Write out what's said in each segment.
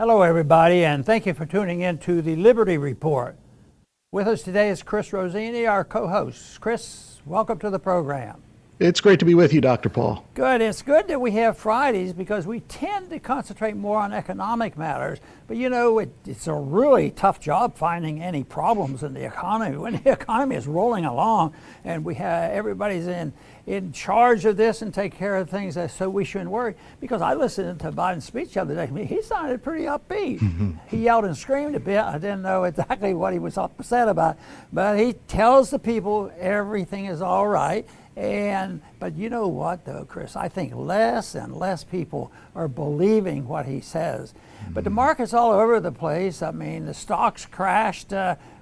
Hello, everybody, and thank you for tuning in to the Liberty Report. With us today is Chris Rossini, our co-host. Chris, welcome to the program. It's great to be with you, Dr. Paul. Good. It's good that we have Fridays because we tend to concentrate more on economic matters. But you know, it's a really tough job finding any problems in the economy. When the economy is rolling along and we have everybody's in charge of this and take care of things, so we shouldn't worry. Because I listened to Biden's speech the other day. I mean, he sounded pretty upbeat. He yelled and screamed a bit. I didn't know exactly what he was upset about. But he tells the people everything is all right. But you know what, though, Chris? I think less and less people are believing what he says. But the market's all over the place. I mean, the stocks crashed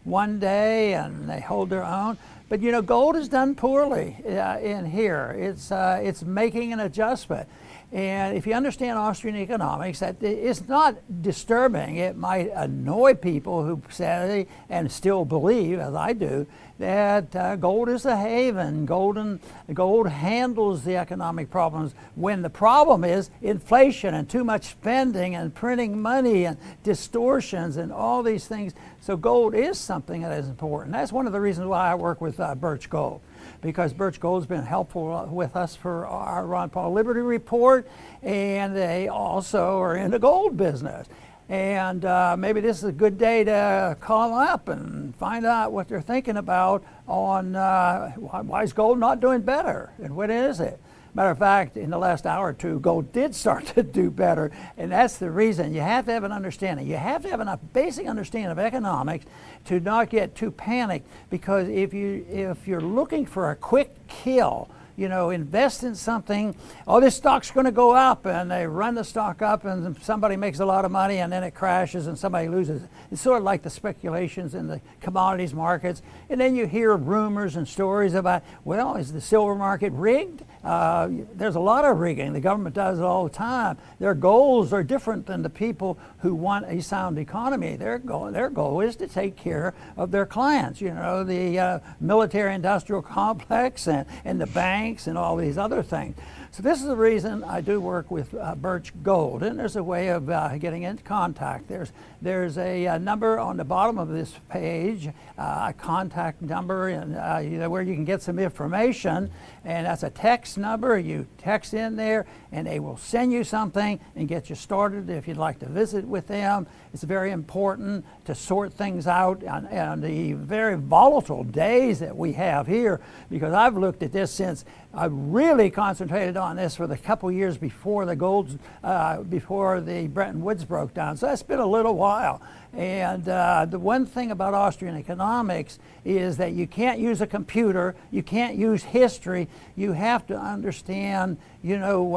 one day and they hold their own. But you know, gold has done poorly in here. It's making an adjustment. And if you understand Austrian economics, that it's not disturbing. It might annoy people who say and still believe, as I do, that gold is a haven. Gold handles the economic problems when the problem is inflation and too much spending and printing money and distortions and all these things. So gold is something that is important. That's one of the reasons why I work with Birch Gold, because Birch Gold's been helpful with us for our Ron Paul Liberty Report, and they also are in the gold business. And maybe this is a good day to call them up and find out what they're thinking about on why is gold not doing better and what is it. Matter of fact, in the last hour or two, gold did start to do better, and that's the reason. You have to have an understanding. You have to have enough basic understanding of economics to not get too panicked, because if you're looking for a quick kill, you know, invest in something, oh, this stock's going to go up, and they run the stock up and somebody makes a lot of money and then it crashes and somebody loses. It's sort of like the speculations in the commodities markets. And then you hear rumors and stories about, well, is the silver market rigged? There's a lot of rigging. The government does it all the time. Their goals are different than the people who want a sound economy. Their goal is to take care of their clients, you know, the military industrial complex and the banks and all these other things. So this is the reason I do work with Birch Gold, and there's a way of getting into contact. There's a number on the bottom of this page, a contact number, and where you can get some information, and that's a text number. You text in there, and they will send you something and get you started if you'd like to visit with them. It's very important to sort things out on the very volatile days that we have here, because I've looked at this since I really concentrated on this for the couple years before before the Bretton Woods broke down. So that's been a little while. And the one thing about Austrian economics is that you can't use a computer, you can't use history. You have to understand, you know,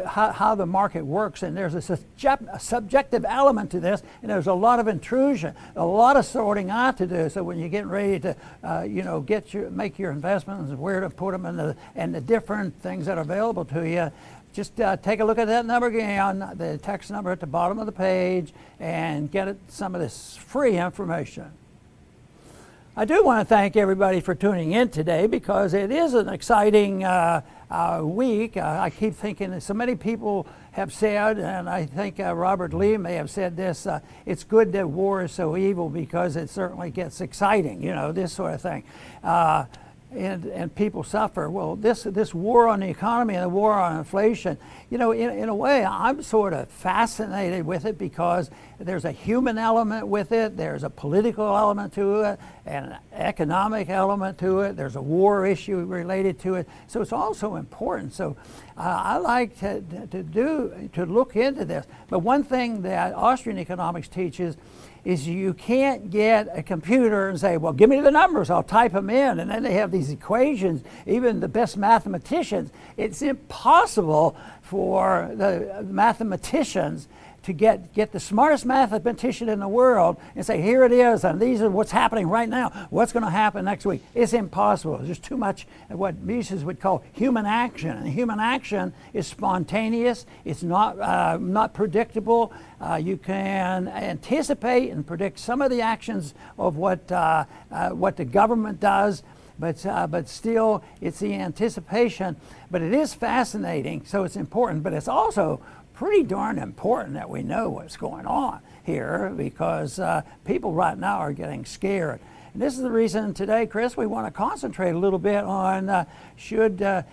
how the market works, and there's a subjective element to this, and there's a lot of intrusion, a lot of sorting out to do. So when you're getting ready to make your investments and where to put them and the different things that are available to you, just take a look at that number again, the text number at the bottom of the page, and get some of this free information. I do want to thank everybody for tuning in today, because it is an exciting week. I keep thinking that so many people have said, and I think Robert Lee may have said this, it's good that war is so evil because it certainly gets exciting, you know, this sort of thing. And people suffer. Well, this war on the economy and the war on inflation, you know, in a way, I'm sort of fascinated with it, because there's a human element with it, there's a political element to it, and an economic element to it. There's a war issue related to it. So it's also important. So I like to look into this. But one thing that Austrian economics teaches is you can't get a computer and say, well, give me the numbers, I'll type them in. And then they have these equations. Even the best mathematicians, it's impossible for the mathematicians to get the smartest mathematician in the world and say, here it is, and these are what's happening right now, what's going to happen next week. It's impossible. There's too much of what Mises would call human action. And human action is spontaneous. It's not predictable. You can anticipate and predict some of the actions of what the government does, but still it's the anticipation. But it is fascinating, so it's important, but it's also pretty darn important that we know what's going on here, because people right now are getting scared. And this is the reason today, Chris, we want to concentrate a little bit on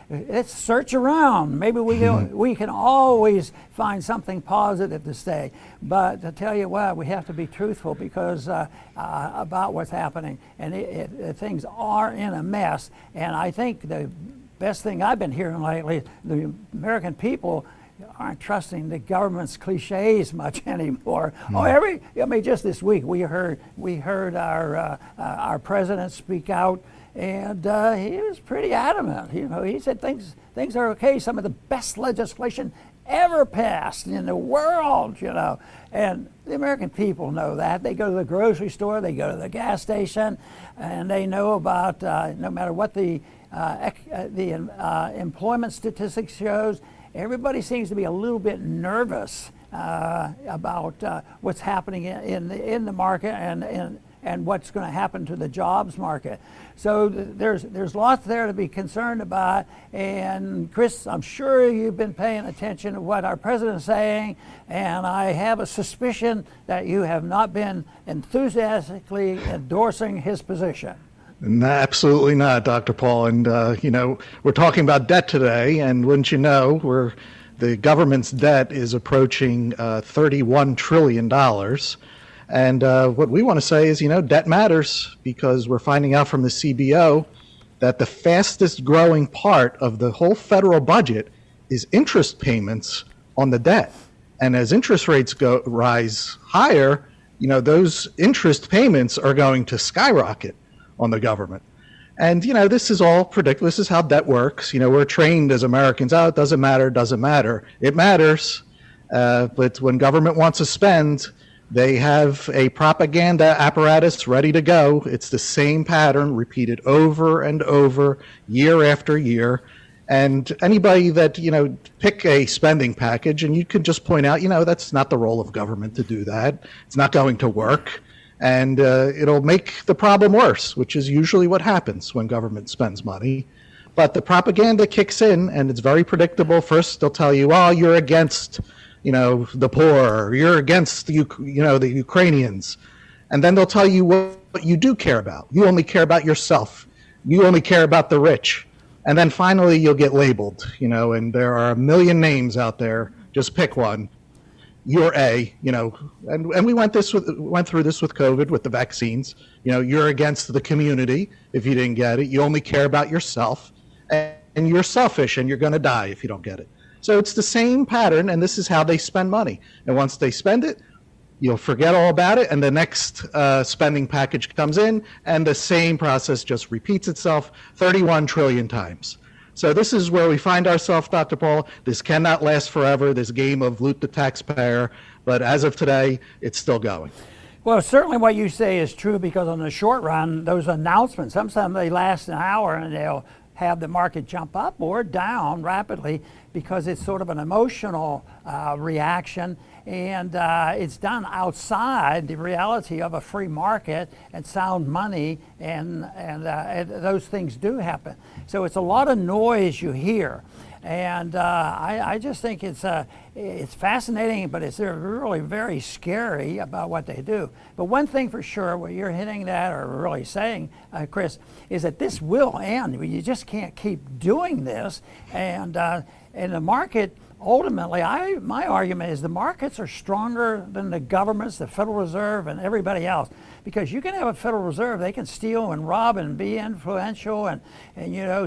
let's search around. Maybe we can always find something positive to say. But to tell you what, we have to be truthful, because about what's happening. And things are in a mess. And I think the best thing I've been hearing lately, the American people aren't trusting the government's cliches much anymore. Just this week we heard our president speak out, and he was pretty adamant. He said things are okay. Some of the best legislation ever passed in the world. And the American people know that. They go to the grocery store, they go to the gas station, and they know about no matter what the employment statistics shows. Everybody seems to be a little bit nervous about what's happening in the market and what's going to happen to the jobs market. So there's lots there to be concerned about. And Chris, I'm sure you've been paying attention to what our president's saying, and I have a suspicion that you have not been enthusiastically endorsing his position. No, absolutely not, Dr. Paul. And, we're talking about debt today, and wouldn't you know, the government's debt is approaching $31 trillion. And what we want to say is, debt matters, because we're finding out from the CBO that the fastest growing part of the whole federal budget is interest payments on the debt. And as interest rates rise higher, those interest payments are going to skyrocket on the government. And, this is all predictable. This is how debt works. We're trained as Americans, it doesn't matter. It matters. But when government wants to spend, they have a propaganda apparatus ready to go. It's the same pattern repeated over and over, year after year. And anybody that, pick a spending package, and you can just point out, that's not the role of government to do that. It's not going to work. And it'll make the problem worse, which is usually what happens when government spends money. But the propaganda kicks in, and it's very predictable. First, they'll tell you, you're against, the poor, or you're against the Ukrainians. And then they'll tell you what you do care about. You only care about yourself. You only care about the rich. And then finally, you'll get labeled, and there are a million names out there. Just pick one. You're and we went through this with COVID, with the vaccines. You're against the community if you didn't get it. You only care about yourself, and you're selfish, and you're going to die if you don't get it. So it's the same pattern, and this is how they spend money. And once they spend it, you'll forget all about it, and the next spending package comes in, and the same process just repeats itself 31 trillion times. So this is where we find ourselves, Dr. Paul. This cannot last forever, this game of loot the taxpayer. But as of today, it's still going. Well, certainly what you say is true, because on the short run, those announcements, sometimes they last an hour and they'll have the market jump up or down rapidly, because it's sort of an emotional reaction. And it's done outside the reality of a free market and sound money, and those things do happen. So it's a lot of noise you hear, and I just think it's fascinating, but it's really very scary about what they do. But one thing for sure, what you're hitting at or really saying, Chris, is that this will end. You just can't keep doing this, and the market. Ultimately, my argument is the markets are stronger than the governments, the Federal Reserve, and everybody else. Because you can have a Federal Reserve, they can steal and rob and be influential and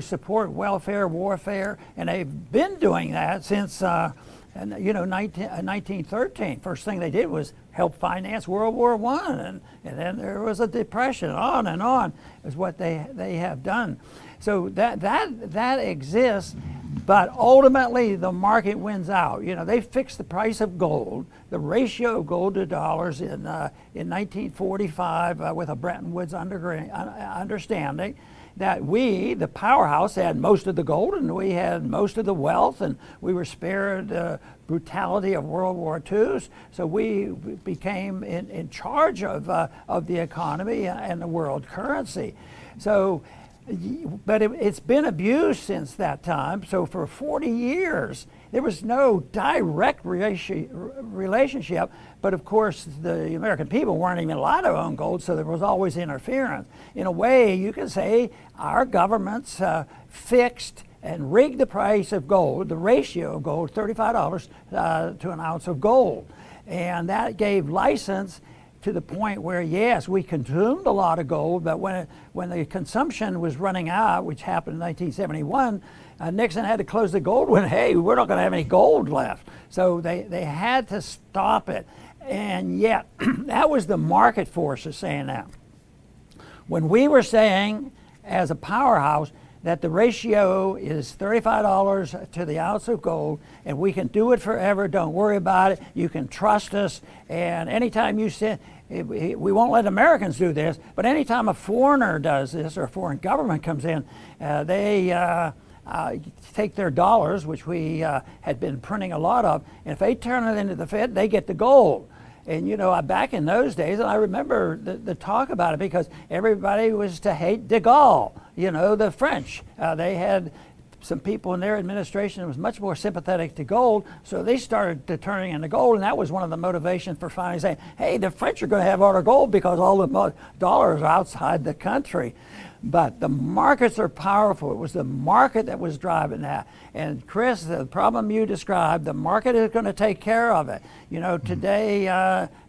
support welfare, warfare, and they've been doing that since 1913. First thing they did was help finance World War I, and then there was a depression. On and on is what they have done. So that exists. But ultimately, the market wins out. They fixed the price of gold, the ratio of gold to dollars in 1945 with a Bretton Woods understanding that we, the powerhouse, had most of the gold and we had most of the wealth, and we were spared the brutality of World War II. So we became in charge of the economy and the world currency. So But it's been abused since that time. So for 40 years, there was no direct relationship. But of course, the American people weren't even allowed to own gold, so there was always interference. In a way, you can say our governments fixed and rigged the price of gold, the ratio of gold, $35 to an ounce of gold. And that gave license to the point where, yes, we consumed a lot of gold, but when the consumption was running out, which happened in 1971, Nixon had to close the gold when, hey, we're not going to have any gold left. So they had to stop it. And yet, that was the market forces saying that. When we were saying, as a powerhouse, that the ratio is $35 to the ounce of gold, and we can do it forever. Don't worry about it. You can trust us. And anytime you say, we won't let Americans do this, but anytime a foreigner does this or a foreign government comes in, they take their dollars, which we had been printing a lot of, and if they turn it into the Fed, they get the gold. And you know, back in those days, and I remember the talk about it because everybody was to hate de Gaulle, you know, the French. They had some people in their administration that was much more sympathetic to gold, so they started to turning into gold, and that was one of the motivations for finally saying, hey, the French are going to have all their gold because all the dollars are outside the country. But the markets are powerful. It was the market that was driving that. And Chris, the problem you described, the market is going to take care of it. You know, today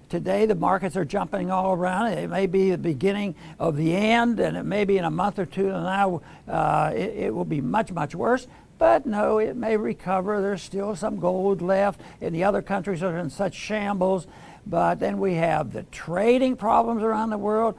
the markets are jumping all around. It may be the beginning of the end, and it may be in a month or two, and now it will be much, much worse. But no, it may recover. There's still some gold left, and the other countries are in such shambles. But then we have the trading problems around the world.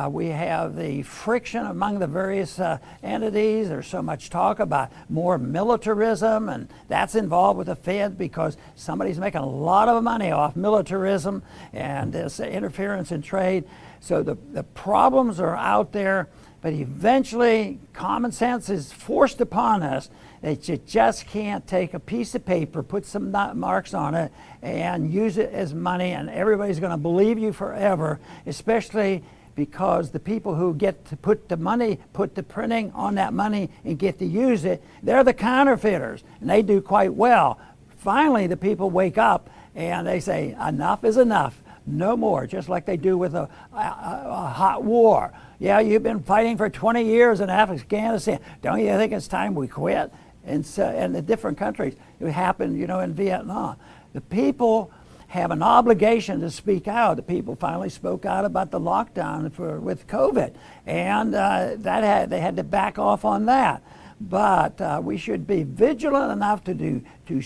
We have the friction among the various entities. There's so much talk about more militarism, and that's involved with the Fed because somebody's making a lot of money off militarism and this interference in trade. So the problems are out there, but eventually common sense is forced upon us that you just can't take a piece of paper, put some marks on it, and use it as money, and everybody's going to believe you forever, especially because the people who get to put the printing on that money and get to use it, they're the counterfeiters, and they do quite well. Finally, the people wake up and they say, enough is enough, no more, just like they do with a hot war. Yeah, you've been fighting for 20 years in Afghanistan. Don't you think it's time we quit? And the different countries, it happened, you know, in Vietnam. The people have an obligation to speak out. The people finally spoke out about the lockdown with COVID, and they had to back off on that. But we should be vigilant enough to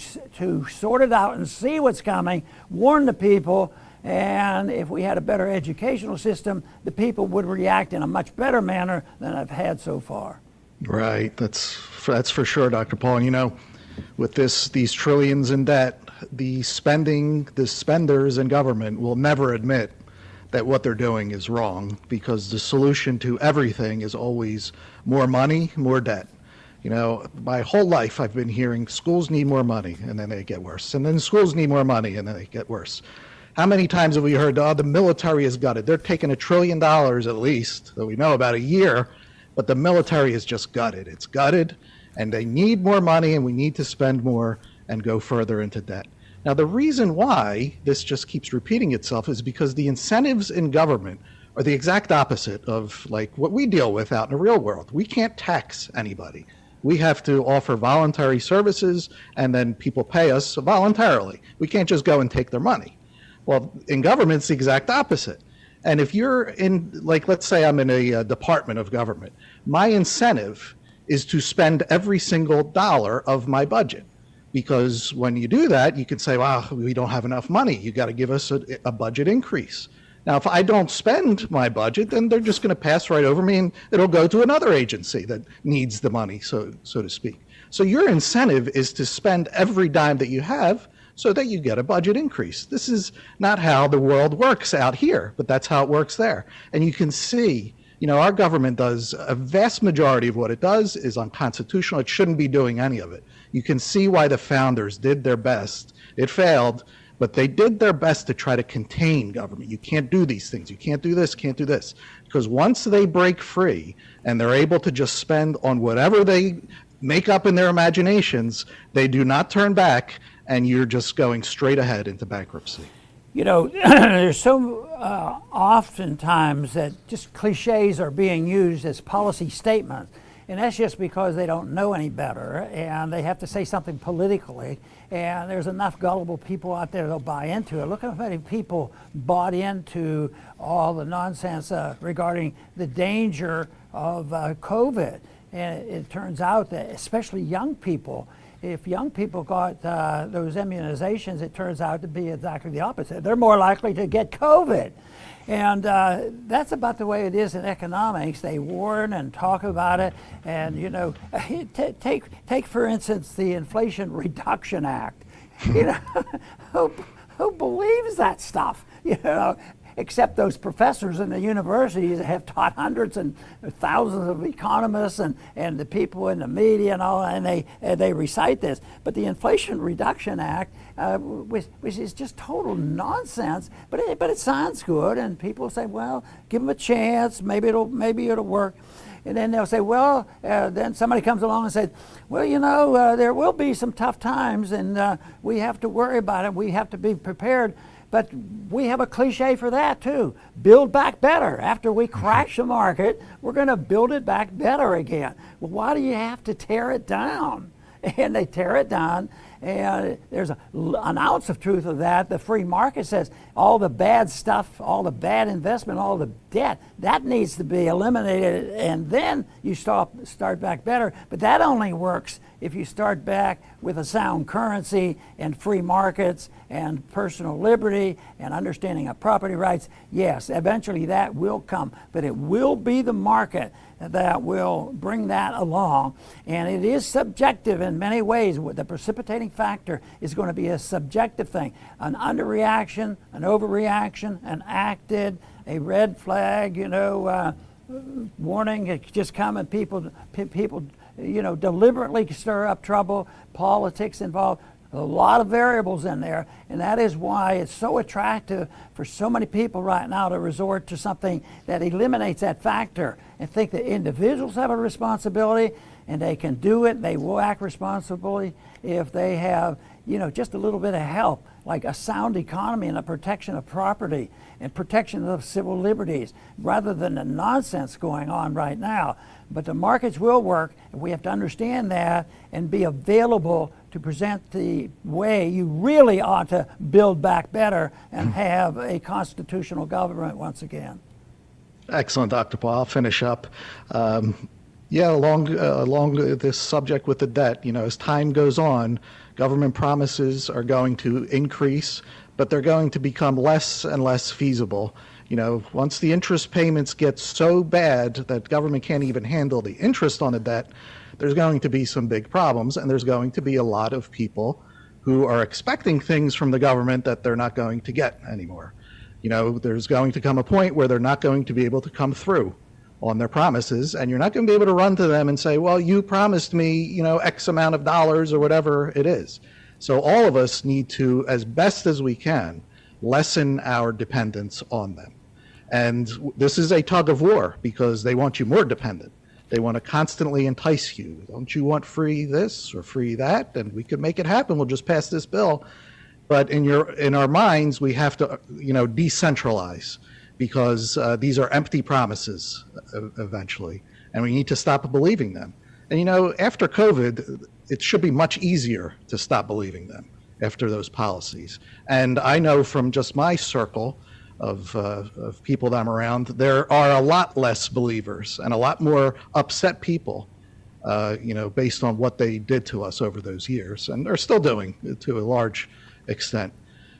sort it out and see what's coming, warn the people. And if we had a better educational system, the people would react in a much better manner than I've had so far. Right. That's for sure, Dr. Paul. And, you know, with these trillions in debt, the spenders in government will never admit that what they're doing is wrong, because the solution to everything is always more money, more debt. You know, my whole life I've been hearing schools need more money, and then they get worse. And then schools need more money, and then they get worse. How many times have we heard, oh, the military is gutted? They're taking $1 trillion at least, that we know about, a year, but the military is just gutted. It's gutted, and they need more money, and we need to spend more and go further into debt. Now, the reason why this just keeps repeating itself is because the incentives in government are the exact opposite of like what we deal with out in the real world. We can't tax anybody. We have to offer voluntary services, and then people pay us voluntarily. We can't just go and take their money. Well, in government, it's the exact opposite. And if you're in, like, let's say I'm in a department of government, my incentive is to spend every single dollar of my budget. Because when you do that, you can say, wow, we don't have enough money. You got to give us a budget increase. Now, if I don't spend my budget, then they're just going to pass right over me, and it'll go to another agency that needs the money, so to speak. So your incentive is to spend every dime that you have so that you get a budget increase. This is not how the world works out here, but that's how it works there. And you can see, you know, our government does a vast majority of what it does is unconstitutional. It shouldn't be doing any of it. You can see why the founders did their best. It failed, But they did their best to try to contain government. You can't do these things. You can't do this, can't do this. Because once they break free and they're able to just spend on whatever they make up in their imaginations, they do not turn back, and you're just going straight ahead into bankruptcy. You know, there's so oftentimes that just cliches are being used as policy statements. And that's just because they don't know any better and they have to say something politically. And there's enough gullible people out there that'll buy into it. Look at how many people bought into all the nonsense regarding the danger of COVID. And it turns out that especially young people, if young people got those immunizations, it turns out to be exactly the opposite. They're more likely to get COVID. And that's about the way it is in economics. They warn and talk about it. And, you know, take for instance, the Inflation Reduction Act. You know, who believes that stuff? You know, except those professors in the universities that have taught hundreds and thousands of economists and the people in the media and all, and they recite this. But the Inflation Reduction Act, which is just total nonsense, but it sounds good, and people say, well, give them a chance, maybe it'll work. And then they'll say, well, then somebody comes along and says, well, you know, there will be some tough times, and we have to worry about it. We have to be prepared. But we have a cliche for that too. Build back better. After we crash the market, we're going to build it back better again. Well, why do you have to tear it down? And they tear it down, and there's an ounce of truth of that. The free market says all the bad stuff, all the bad investment, all the debt, that needs to be eliminated, and then you start back better. But that only works if you start back with a sound currency and free markets and personal liberty and understanding of property rights. Yes, eventually that will come, but it will be the market that will bring that along. And it is subjective in many ways. The precipitating factor is going to be a subjective thing. An underreaction, an overreaction, an acted, a red flag, you know, warning, it just come, and people, you know, deliberately stir up trouble, politics involved. A lot of variables in there, and that is why it's so attractive for so many people right now to resort to something that eliminates that factor and think that individuals have a responsibility and they can do it. They will act responsibly if they have, you know, just a little bit of help, like a sound economy and a protection of property and protection of civil liberties, rather than the nonsense going on right now. But the markets will work, and we have to understand that and be available to present the way you really ought to build back better and have a constitutional government once again. Excellent, Dr. Paul. I'll finish up. Along this subject with the debt, you know, as time goes on, government promises are going to increase, but they're going to become less and less feasible. You know, once the interest payments get so bad that government can't even handle the interest on the debt, there's going to be some big problems, and there's going to be a lot of people who are expecting things from the government that they're not going to get anymore. You know, there's going to come a point where they're not going to be able to come through on their promises, and you're not going to be able to run to them and say, well, you promised me, you know, X amount of dollars or whatever it is. So all of us need to, as best as we can, lessen our dependence on them. And this is a tug of war because they want you more dependent. They want to constantly entice you. Don't you want free this or free that? And we could make it happen. We'll just pass this bill. But in our minds, we have to, you know, decentralize, because these are empty promises eventually, and we need to stop believing them. And you know, after COVID, it should be much easier to stop believing them after those policies. And I know from just my circle of people that I'm around, there are a lot less believers and a lot more upset people, you know, based on what they did to us over those years, and they're still doing to a large extent.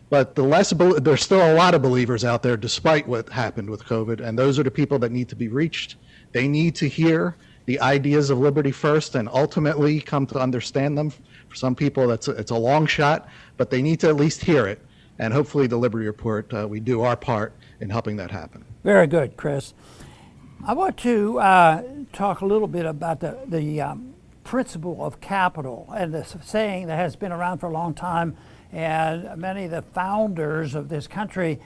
But there's still a lot of believers out there despite what happened with COVID, and those are the people that need to be reached. They need to hear the ideas of liberty first and ultimately come to understand them. For some people, it's a long shot, but they need to at least hear it. And hopefully the Liberty Report, we do our part in helping that happen. Very good, Chris. I want to talk a little bit about the principle of capital, and this saying that has been around for a long time, And many of the founders of this country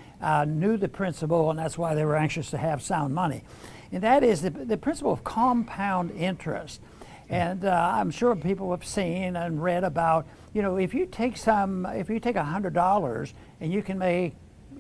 knew the principle, and that's why they were anxious to have sound money. And that is the principle of compound interest. And I'm sure people have seen and read about, if you take $100 and you can make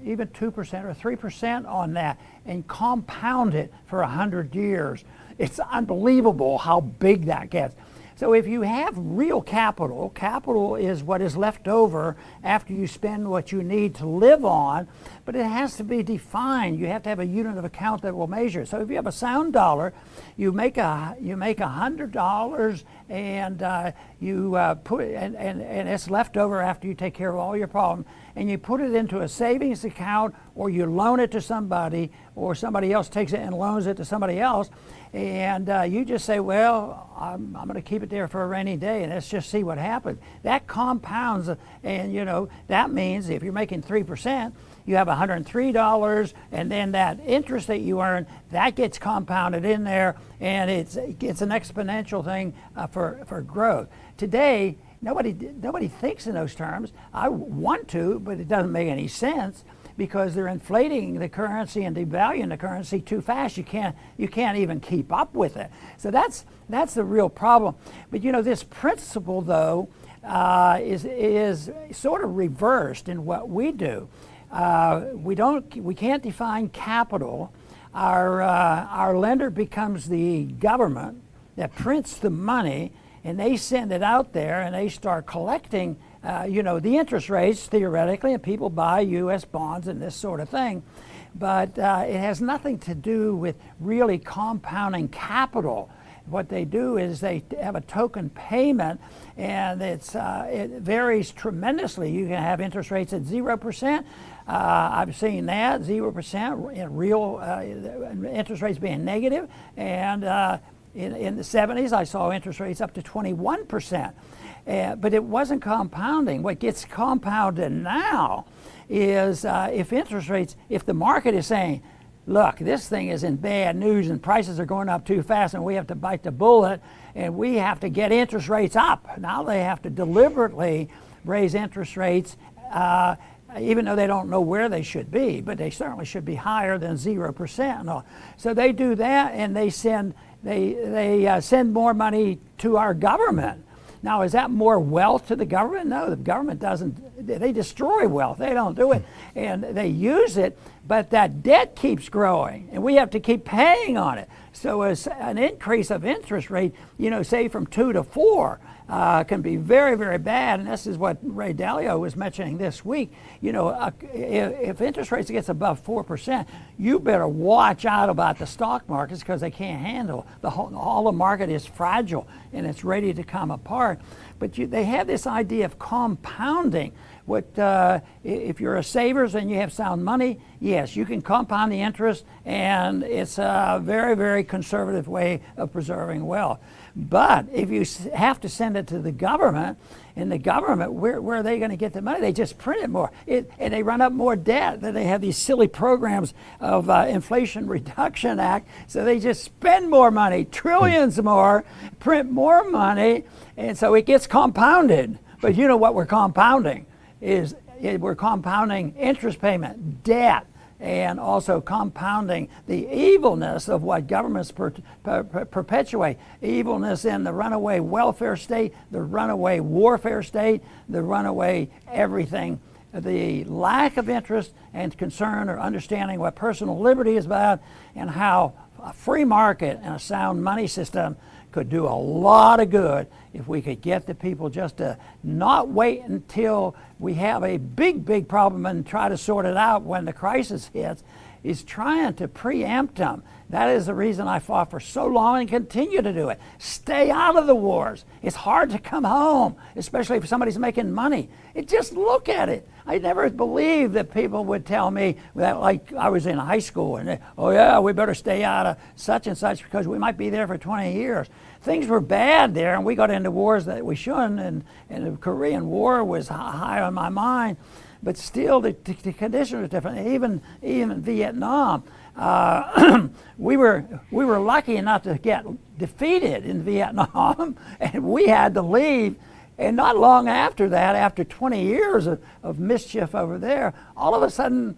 even 2% or 3% on that and compound it for 100 years, it's unbelievable how big that gets. So if you have real capital, capital is what is left over after you spend what you need to live on, but it has to be defined. You have to have a unit of account that will measure. So if you have a sound dollar, you make $100 and you put it, and it's left over after you take care of all your problems, and you put it into a savings account, or you loan it to somebody, or somebody else takes it and loans it to somebody else. And you just say, well, I'm going to keep it there for a rainy day, and let's just see what happens. That compounds, and that means if you're making 3%, you have $103, and then that interest that you earn, that gets compounded in there, and it's an exponential thing for growth. Today, nobody thinks in those terms. I want to, but it doesn't make any sense, because they're inflating the currency and devaluing the currency too fast. You can't even keep up with it. So that's the real problem. But this principle, though, is sort of reversed in what we do. We can't define capital. Our lender becomes the government that prints the money, and they send it out there, and they start collecting the interest rates, theoretically, and people buy U.S. bonds and this sort of thing. But it has nothing to do with really compounding capital. What they do is they have a token payment, and it varies tremendously. You can have interest rates at 0%. I've seen that, 0% in real interest rates being negative. And in the 70s, I saw interest rates up to 21%. But it wasn't compounding. What gets compounded now is if the market is saying, look, this thing is in bad news and prices are going up too fast and we have to bite the bullet and we have to get interest rates up. Now they have to deliberately raise interest rates, even though they don't know where they should be, but they certainly should be higher than 0%. And all. So they do that, and they send more money to our government. Now, is that more wealth to the government? No, the government doesn't. They destroy wealth. They don't do it. And they use it, but that debt keeps growing, and we have to keep paying on it. So as an increase of interest rate, say from 2 to 4, can be very, very bad. And this is what Ray Dalio was mentioning this week. If interest rates gets above 4%, you better watch out about the stock markets, because they can't handle all the market is fragile and it's ready to come apart. But they have this idea of compounding. If you're a savers and you have sound money, yes, you can compound the interest, and it's a very, very conservative way of preserving wealth. But if you have to send it to the government, and the government, where are they going to get the money? They just print it more, and they run up more debt. Then they have these silly programs of Inflation Reduction Act, so they just spend more money, trillions more, print more money, and so it gets compounded. But you know what we're compounding? We're compounding interest payment, debt, and also compounding the evilness of what governments perpetuate. Evilness in the runaway welfare state, the runaway warfare state, the runaway everything. The lack of interest and concern or understanding what personal liberty is about, and how a free market and a sound money system could do a lot of good if we could get the people just to not wait until we have a big, big problem and try to sort it out when the crisis hits, is trying to preempt them. That is the reason I fought for so long and continue to do it. Stay out of the wars. It's hard to come home, especially if somebody's making money. Just look at it. I never believed that people would tell me that, like I was in high school, and oh yeah, we better stay out of such and such because we might be there for 20 years. Things were bad there, and we got into wars that we shouldn't, and the Korean War was high on my mind. But still, the conditions were different. Even Vietnam, we were lucky enough to get defeated in Vietnam, and we had to leave. And not long after that, after 20 years of mischief over there, all of a sudden,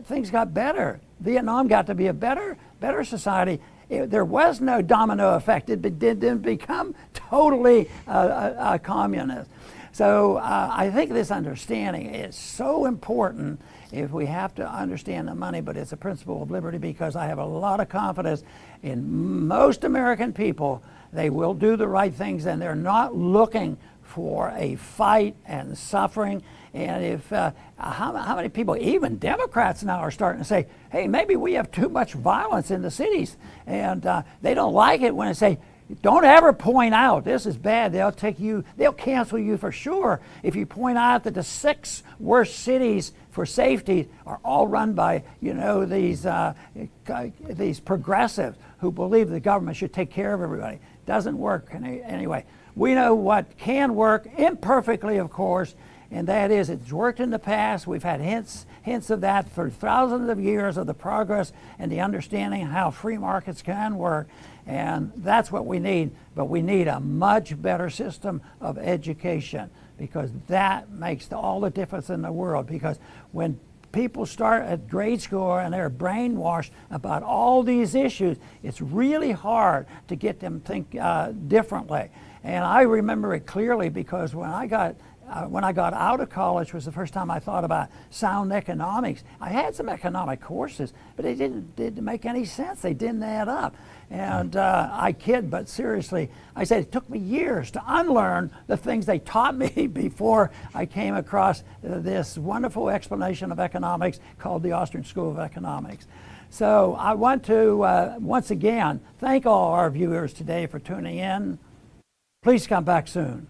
things got better. Vietnam got to be a better society. There was no domino effect. It didn't become totally communist. So I think this understanding is so important if we have to understand the money, but it's a principle of liberty, because I have a lot of confidence in most American people. They will do the right things, and they're not looking for a fight and suffering. And if how many people, even Democrats now, are starting to say, hey, maybe we have too much violence in the cities, and they don't like it when I say, don't ever point out this is bad. They'll cancel you for sure if you point out that the 6 worst cities for safety are all run by these progressives who believe the government should take care of everybody. Doesn't work anyway. We know what can work, imperfectly of course, and that is it's worked in the past. We've had hints of that for thousands of years of the progress and the understanding of how free markets can work. And that's what we need, but we need a much better system of education, because that makes all the difference in the world. Because when people start at grade school and they're brainwashed about all these issues, it's really hard to get them to think differently. And I remember it clearly, because when I got out of college was the first time I thought about sound economics. I had some economic courses, but they didn't make any sense. They didn't add up. And I kid, but seriously, I said it took me years to unlearn the things they taught me before I came across this wonderful explanation of economics called the Austrian School of Economics. So I want to, once again, thank all our viewers today for tuning in. Please come back soon.